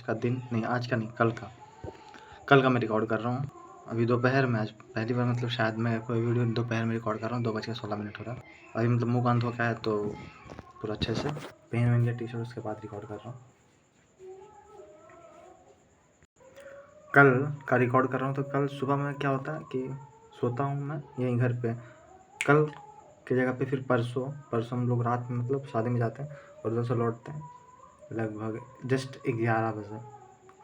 का दिन नहीं, आज का नहीं, कल का मैं रिकॉर्ड कर रहा हूँ। अभी दोपहर में, आज पहली बार मतलब शायद मैं कोई वीडियो दोपहर में रिकॉर्ड कर रहा हूँ। 2:16 हो रहा है। अभी मतलब मुँह कान धो के आया तो पूरा अच्छे से पहन वहन लिया टी-शर्ट, उसके बाद रिकॉर्ड कर रहा हूँ। कल का रिकॉर्ड कर रहा हूँ। तो कल सुबह में क्या होता है कि सोता हूँ मैं यहीं घर पे। कल की जगह पे फिर परसों हम लोग रात में मतलब शादी में जाते हैं और उधर से लौटते हैं लगभग जस्ट 11 बजे।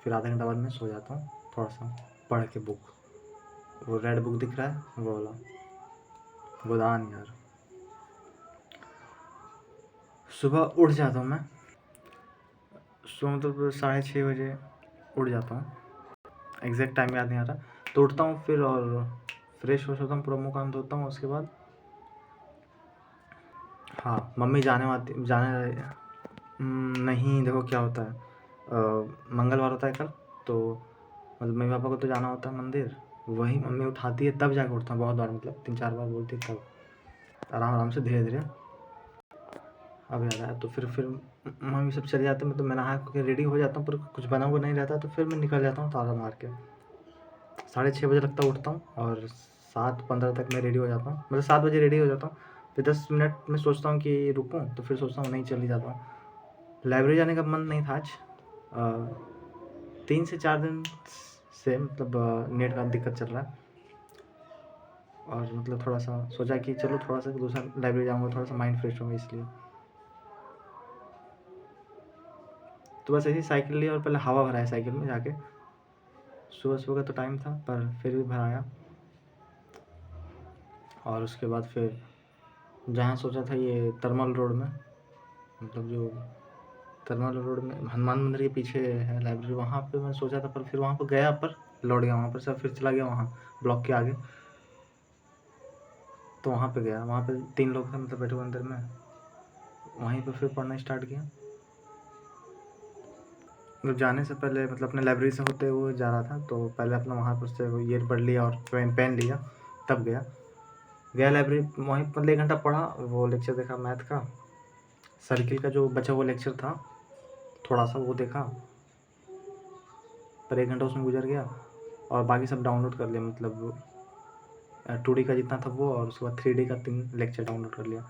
फिर आधा घंटा बाद मैं सो जाता हूँ थोड़ा सा पढ़ के बुक। वो रेड बुक दिख रहा है वो वाला, गोदान यार। सुबह उठ जाता हूँ मैं, सुबह मतलब 6:30 बजे उठ जाता हूँ। एग्जैक्ट टाइम याद नहीं आ रहा। तो उठता हूँ फिर और फ्रेश हो जाता हूँ, पूरा मुँह कान धोता हूँ। उसके बाद हाँ, मम्मी नहीं, देखो क्या होता है, मंगलवार होता है कल, तो मतलब मम्मी पापा को तो जाना होता है मंदिर। वही मम्मी उठाती है तब जाके उठता हूँ। बहुत बार मतलब 3-4 बार बोलती है तब आराम से धीरे धीरे अब याद आया। तो फिर मम्मी सब चले जाते हैं, मतलब मैं नहा के रेडी हो जाता हूँ, पर कुछ बना हुआ नहीं रहता। तो फिर मैं निकल जाता हूँ ताला मार के। 6:30 बजे लगता है उठता हूँ और 7:15 तक मैं रेडी हो जाता हूँ। मतलब 7 बजे रेडी हो जाता हूँ। फिर 10 मिनट में सोचता हूँ कि रुकूँ, तो फिर सोचता हूँ नहीं, चल ही जाता हूँ। लाइब्रेरी जाने का मन नहीं था आज। 3 से 4 दिन से मतलब नेट का दिक्कत चल रहा है और मतलब थोड़ा सा सोचा कि चलो थोड़ा सा दूसरा लाइब्रेरी जाऊँगा, थोड़ा सा माइंड फ्रेश होगा इसलिए। तो बस ऐसी साइकिल ली और पहले हवा भराया साइकिल में जाके। सुबह का तो टाइम था पर फिर भी भराया। और उसके बाद फिर जहाँ सोचा था ये तरमल रोड में, मतलब जो तरमल रोड में हनुमान मंदिर के पीछे है लाइब्रेरी, वहाँ पे मैं सोचा था। पर फिर वहाँ पर गया, पर लौट गया वहाँ पर से, फिर चला गया वहाँ ब्लॉक के आगे। तो वहाँ पे गया, वहाँ पे 3 लोग थे मतलब बैठे हुए अंदर में। वहीं पर फिर पढ़ना स्टार्ट किया। मतलब जाने से पहले मतलब अपने लाइब्रेरी से होते हुए जा रहा था, तो पहले अपना वहाँ पर से वो ईयर पढ़ लिया और पेन लिया, तब गया लाइब्रेरी। वहीं मतलब 1 घंटा पढ़ा, वो लेक्चर देखा मैथ का, सर्किल का जो बचा हुआ लेक्चर था थोड़ा सा वो देखा, पर 1 घंटा उसमें गुजर गया। और बाकी सब डाउनलोड कर लिया, मतलब 2D का जितना था वो, और उसके बाद 3D का 3 लेक्चर डाउनलोड कर लिया।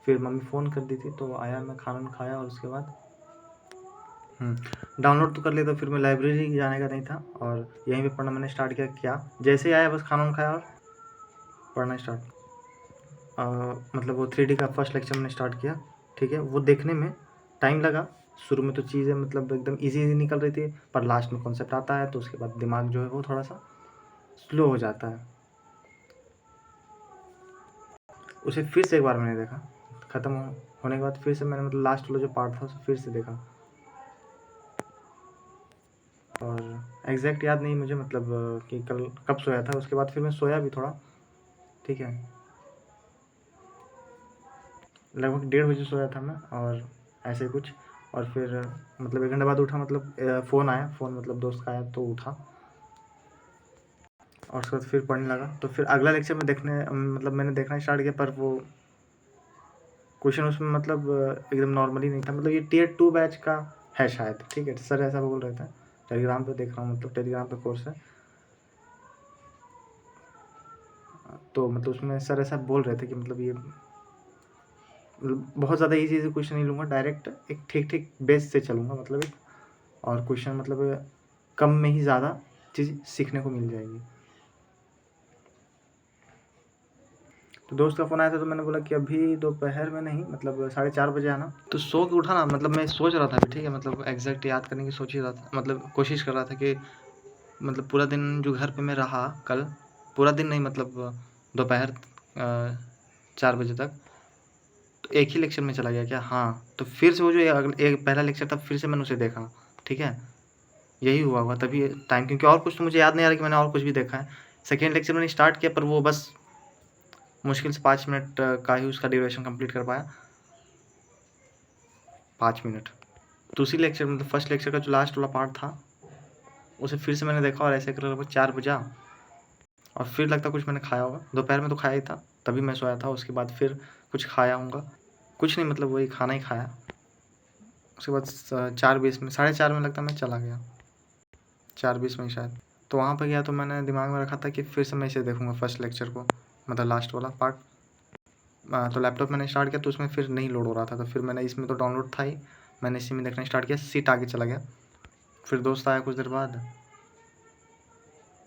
फिर मम्मी फ़ोन कर दी थी तो आया, मैं खाना खाया और उसके बाद डाउनलोड तो कर लिया। तो फिर मैं लाइब्रेरी जाने का नहीं था और यहीं पे पढ़ना मैंने स्टार्ट किया। जैसे ही आया बस खाना खाया और पढ़ना स्टार्ट। मतलब वो 3D का फर्स्ट लेक्चर मैंने स्टार्ट किया। ठीक है, वो देखने में टाइम लगा। शुरू में तो चीज़ें मतलब एकदम ईजी निकल रही थी, पर लास्ट में कॉन्सेप्ट आता है तो उसके बाद दिमाग जो है वो थोड़ा सा स्लो हो जाता है। उसे फिर से एक बार मैंने देखा, ख़त्म होने के बाद फिर से मैंने मतलब लास्ट वाला जो पार्ट था उसे फिर से देखा। और एग्जैक्ट याद नहीं मुझे मतलब कि कल कब सोया था। उसके बाद फिर मैं सोया भी थोड़ा, ठीक है, लगभग 1:30 बजे सोया था मैं और ऐसे कुछ। और फिर मतलब 1 घंटे बाद उठा, मतलब फ़ोन आया, फ़ोन मतलब दोस्त का आया तो उठा और उसके बाद फिर पढ़ने लगा। तो फिर अगला लेक्चर में मतलब मैंने देखना स्टार्ट किया, पर वो क्वेश्चन उसमें मतलब एकदम नॉर्मली नहीं था। मतलब ये Tier 2 बैच का है शायद, ठीक है, सर ऐसा बोल रहे थे। टेलीग्राम पे देख रहा हूँ, मतलब टेलीग्राम पे कोर्स है, तो मतलब उसमें सर ऐसा बोल रहे थे कि मतलब ये बहुत ज़्यादा ईजी क्वेश्चन नहीं लूँगा, डायरेक्ट एक ठीक बेस से चलूँगा, मतलब एक, और क्वेश्चन मतलब कम में ही ज़्यादा चीज़ सीखने को मिल जाएगी। तो दोस्त का फ़ोन आया था तो मैंने बोला कि अभी दोपहर में नहीं, मतलब 4:30 बजे आना। तो सो के उठा ना, मतलब मैं सोच रहा था अभी, ठीक है, मतलब एग्जैक्ट याद करने की सोच ही रहा था, मतलब कोशिश कर रहा था कि मतलब पूरा दिन जो घर पे मैं रहा कल, पूरा दिन नहीं, मतलब दोपहर 4 बजे तक, तो एक ही लेक्चर में चला गया क्या? हाँ, तो फिर से वो जो एक पहला लेक्चर था फिर से मैंने उसे देखा, ठीक है, यही हुआ होगा तभी टाइम, क्योंकि और कुछ तो मुझे याद नहीं आ रहा कि मैंने और कुछ भी देखा है। सेकेंड लेक्चर मैंने स्टार्ट किया, पर वो बस मुश्किल से 5 मिनट का ही उसका ड्यूरेशन कंप्लीट कर पाया, 5 मिनट। दूसरी लेक्चर मतलब फर्स्ट लेक्चर का जो लास्ट वाला पार्ट था उसे फिर से मैंने देखा और ऐसे कर लगभग 4 बजा, और फिर लगता कुछ मैंने खाया होगा। दोपहर में तो खाया ही था, तभी मैं सोया था। उसके बाद फिर कुछ खाया होगा, कुछ नहीं, मतलब वही खाना ही खाया, उसके बाद 4:20 में 4:30 में लगता है मैं चला गया, 4:20 में शायद। तो वहाँ पर गया तो मैंने दिमाग में रखा था कि फिर से मैं इसे देखूँगा फर्स्ट लेक्चर को, मतलब लास्ट वाला पार्ट। तो लैपटॉप मैंने स्टार्ट किया तो उसमें फिर नहीं लोड हो रहा था, तो फिर मैंने इसमें तो डाउनलोड था ही, मैंने इसी में देखना स्टार्ट किया, सीट आगे चला गया। फिर दोस्त आया कुछ देर बाद,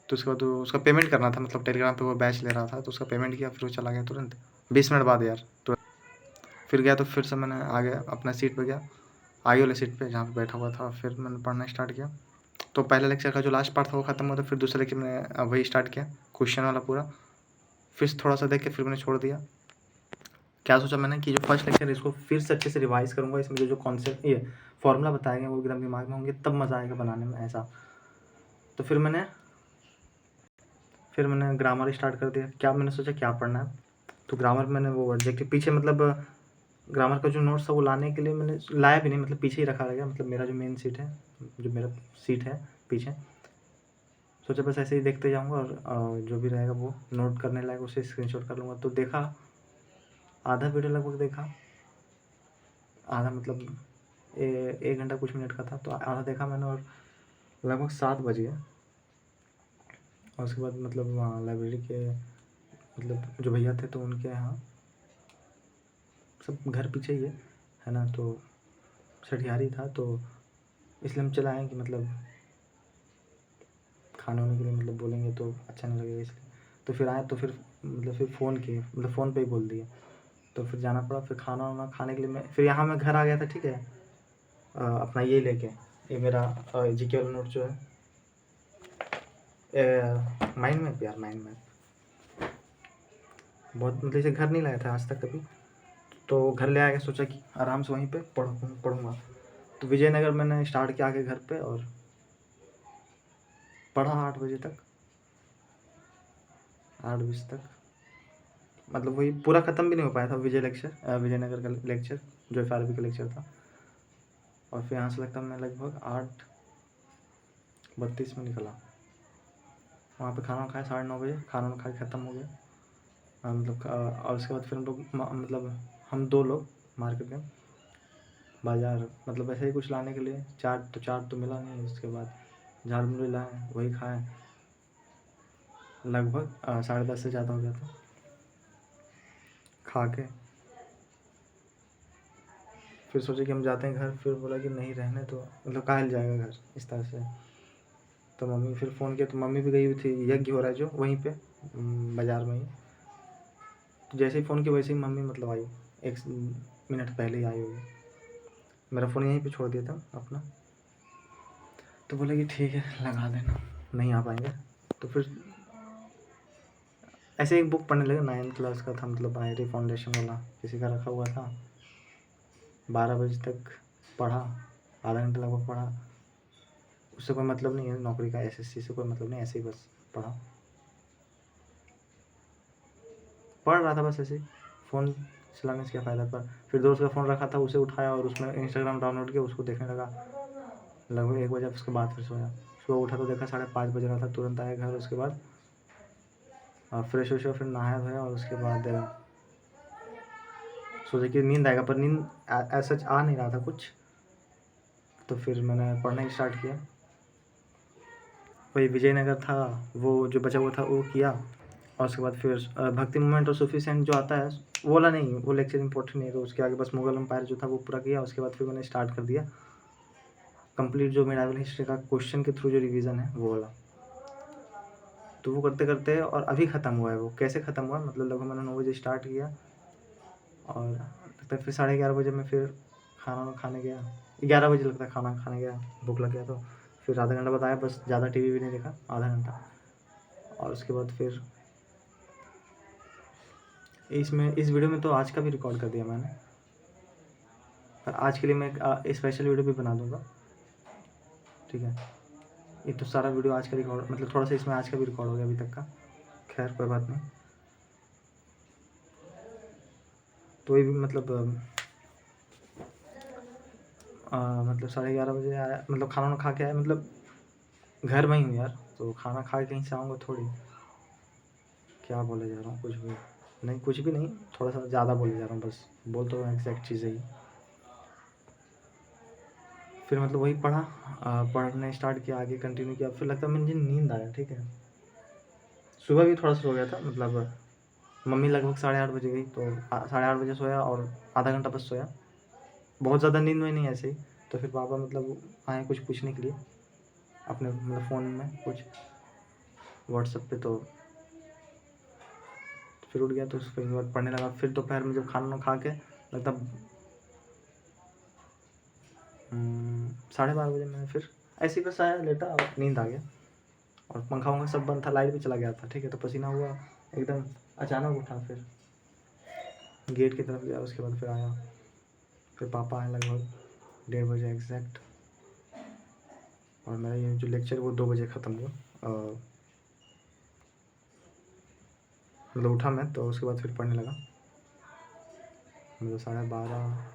तो उसके बाद उसका पेमेंट करना था, मतलब टेलीग्राम पे वो बैच ले रहा था, तो उसका पेमेंट किया, फिर वो चला गया तुरंत 20 मिनट बाद यार तुरंत। फिर गया तो फिर से मैंने आगे अपना सीट पे गया, आगे वाले सीट पे जहाँ पे बैठा हुआ था, फिर मैंने पढ़ना स्टार्ट किया। तो पहले लेक्चर का जो लास्ट पार्ट था वो खत्म हुआ, तो फिर दूसरे लेक्चर मैंने वही स्टार्ट किया, क्वेश्चन वाला पूरा। फिर थोड़ा सा देख के फिर मैंने छोड़ दिया। क्या सोचा मैंने कि जो फर्स्ट लेक्चर है इसको फिर से अच्छे से रिवाइज करूँगा, इसमें जो कॉन्सेप्ट ये फॉर्मूला बताए गए वो एकदम दिमाग में होंगे, तब मज़ा आएगा बनाने में ऐसा। तो फिर मैंने ग्रामर स्टार्ट कर दिया। क्या मैंने सोचा क्या पढ़ना है, तो ग्रामर मैंने वो एडजेक्टिव पीछे, मतलब ग्रामर का जो नोट्स था वो लाने के लिए मैंने लाया भी नहीं, मतलब पीछे ही रखा रहेगा, मतलब मेरा जो मेन सीट है, जो मेरा सीट है पीछे, सोचा बस ऐसे ही देखते जाऊँगा और जो भी रहेगा वो नोट करने लायक उसे स्क्रीनशॉट कर लूँगा। तो देखा, आधा वीडियो लगभग देखा, आधा मतलब 1 घंटा कुछ मिनट का था, तो आधा देखा मैंने और लगभग 7 बज गए। और उसके बाद मतलब वहाँ लाइब्रेरी के मतलब जो भैया थे तो उनके यहाँ सब घर पीछे ही है ना, तो छठियारी था, तो इसलिए हम चले आए कि मतलब खाने वाने के लिए मतलब बोलेंगे तो अच्छा नहीं लगेगा, इसलिए तो फिर आए, तो फिर मतलब फिर फ़ोन किए, मतलब फ़ोन पे ही बोल दिए, तो फिर जाना पड़ा। फिर खाना वाना खाने के लिए मैं फिर यहाँ मैं घर आ गया था, ठीक है। अपना ये लेके, ये मेरा जीके वाला नोट जो है, माइंड मैप यार, माइंड मैप बहुत, मतलब इसे घर नहीं लाया था आज तक कभी, तो घर ले आया, सोचा कि आराम से वहीं पे पढ़ूँगा। तो विजयनगर मैंने स्टार्ट किया आके घर पे और पढ़ा 8 बजे तक, 8:20 तक, मतलब वही पूरा ख़त्म भी नहीं हो पाया था विजयनगर का लेक्चर जो FRB का लेक्चर था। और फिर यहाँ से लगता मैं लगभग 8:32 में निकला, वहाँ पे खाना खाया 9:30 बजे, खाना खा के ख़त्म हो गया। मतलब और उसके बाद फिर हम लोग मतलब हम 2 लोग मार्केट गए, बाज़ार, मतलब ऐसे ही कुछ लाने के लिए, चाट तो मिला नहीं। उसके बाद झालमुड़ी लाए, वही खाए, लगभग 10:30 से ज़्यादा हो गया था। खा के फिर सोचे कि हम जाते हैं घर, फिर बोला कि नहीं रहने तो, मतलब काहे जाएगा घर इस तरह से। तो मम्मी फिर फ़ोन किया, तो मम्मी भी गई हुई थी, यज्ञ हो रहा है जो वहीं पे बाज़ार में ही। तो जैसे ही फ़ोन किया वैसे ही मम्मी मतलब आई, 1 मिनट पहले ही आई होगी। मेरा फ़ोन यहीं पे छोड़ दिया था अपना, तो बोले कि ठीक है लगा देना, नहीं आ पाएंगे। तो फिर ऐसे एक बुक पढ़ने लगे, 9th क्लास का था, मतलब IIT फाउंडेशन वाला, किसी का रखा हुआ था। 12 बजे तक पढ़ा, आधा घंटा लगभग पढ़ा। उससे कोई मतलब नहीं है नौकरी का, SSC से कोई मतलब नहीं, ऐसे ही बस पढ़ रहा था बस ऐसे ही, फ़ोन चलाने से क्या फ़ायदा। पर फिर दोस्त का फ़ोन रखा था, उसे उठाया और उसमें इंस्टाग्राम डाउनलोड किया, उसको देखने लगा लगभग 1 बजे। उसके बाद फिर सोया, सुबह उठा तो देखा 5:30 बज रहा था, तुरंत आया घर। उसके बाद फ्रेश व्रेश हुआ, फिर नहाया धोया और उसके बाद सोचा कि नींद आएगा, पर नींद सच आ नहीं रहा था कुछ। तो फिर मैंने पढ़ना स्टार्ट किया, वही विजयनगर था वो जो बचा हुआ था वो किया। और उसके बाद फिर भक्ति मूवमेंट और सूफी सेंट जो आता है वो वाला नहीं, वो लेक्चर इंपॉर्टेंट नहीं है, तो उसके आगे बस मुगल एम्पायर जो था वो पूरा किया। उसके बाद फिर मैंने स्टार्ट कर दिया कंप्लीट जो मेडावल हिस्ट्री का क्वेश्चन के थ्रू जो रिवीजन है वो वाला। तो वो करते करते और अभी ख़त्म हुआ है। वो कैसे ख़त्म हुआ, मतलब लगभग मैंने 9 बजे स्टार्ट किया और लगता है फिर 11:30 बजे मैं फिर खाना खाने गया। 11 बजे लगता है खाना खाने गया, भूख लग गया, तो फिर आधा घंटा बाद आया, बस ज़्यादा टीवी भी नहीं देखा, आधा घंटा। और उसके बाद फिर इस वीडियो में तो आज का भी रिकॉर्ड कर दिया मैंने, पर आज के लिए मैं एक स्पेशल वीडियो भी बना दूंगा, ठीक है। ये तो सारा वीडियो आज का रिकॉर्ड, मतलब थोड़ा सा इसमें आज का भी रिकॉर्ड हो गया अभी तक का, खैर कोई बात नहीं। तो ये भी मतलब मतलब 11:30 बजे आया, मतलब खाना खा के आया, मतलब घर में ही हूँ यार, तो खाना खा के कहीं से आऊँगा थोड़ी, क्या बोले जा रहा हूँ, कुछ भी नहीं, कुछ भी नहीं, थोड़ा सा ज़्यादा बोले जा रहा हूँ, बस बोल तो एग्जैक्ट चीज़ें ही। फिर मतलब वही पढ़ा, पढ़ने स्टार्ट किया, आगे कंटिन्यू किया। फिर लगता है मुझे नींद आया, ठीक है। सुबह भी थोड़ा सा सो गया था, मतलब मम्मी लगभग 8:30 बजे गई, तो 8:30 बजे सोया और आधा घंटा बस सोया, बहुत ज़्यादा नींद में नहीं, ऐसे ही। तो फिर पापा मतलब आए कुछ पूछने के लिए अपने मतलब फ़ोन में कुछ व्हाट्सएप पे, तो फिर उठ गया। तो उसके बाद पढ़ने लगा। फिर दोपहर में जब खाना खा के लगता 12:30 बजे मैंने फिर ऐसे ही बस आया, लेटा और नींद आ गया। और पंखा वंखा सब बंद था, लाइट भी चला गया था, ठीक है। तो पसीना हुआ एकदम, अचानक उठा, फिर गेट की तरफ गया, उसके बाद फिर आया। फिर पापा आए लगभग 1:30 बजे एग्जैक्ट, और मेरा ये जो लेक्चर वो 2 बजे ख़त्म हुआ। मतलब उठा मैं, तो उसके बाद फिर पढ़ने लगा। मतलब 12:30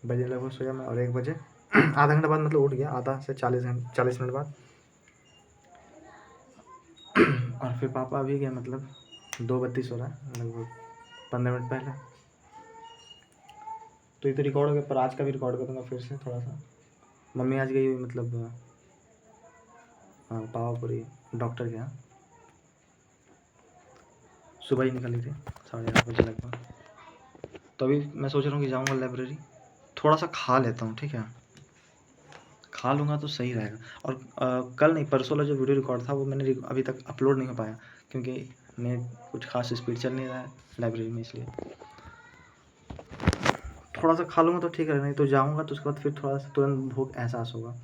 बजे लगभग सोया मैं, और 1 बजे आधा घंटा बाद मतलब उठ गया, आधा से 40 मिनट बाद। और फिर पापा अभी गए, मतलब 2:32 हो रहा है, लगभग 15 मिनट पहले। तो ये तो रिकॉर्ड हो गया, पर आज का भी रिकॉर्ड करूँगा फिर से थोड़ा सा। मम्मी आज गई हुई मतलब पावापुरी डॉक्टर के यहाँ, सुबह ही निकली थी 8:30 बजे लगभग। तो अभी मैं सोच रहा हूँ कि जाऊँगा लाइब्रेरी, थोड़ा सा खा लेता हूँ, ठीक है। खा लूँगा तो सही रहेगा। और कल नहीं, परसों वाला जो वीडियो रिकॉर्ड था वो मैंने अभी तक अपलोड नहीं हो पाया, क्योंकि नेट कुछ खास स्पीड चल नहीं रहा है लाइब्रेरी में, इसलिए थोड़ा सा खा लूँगा तो ठीक है। नहीं तो जाऊँगा तो उसके बाद फिर थोड़ा सा तुरंत भूख एहसास होगा।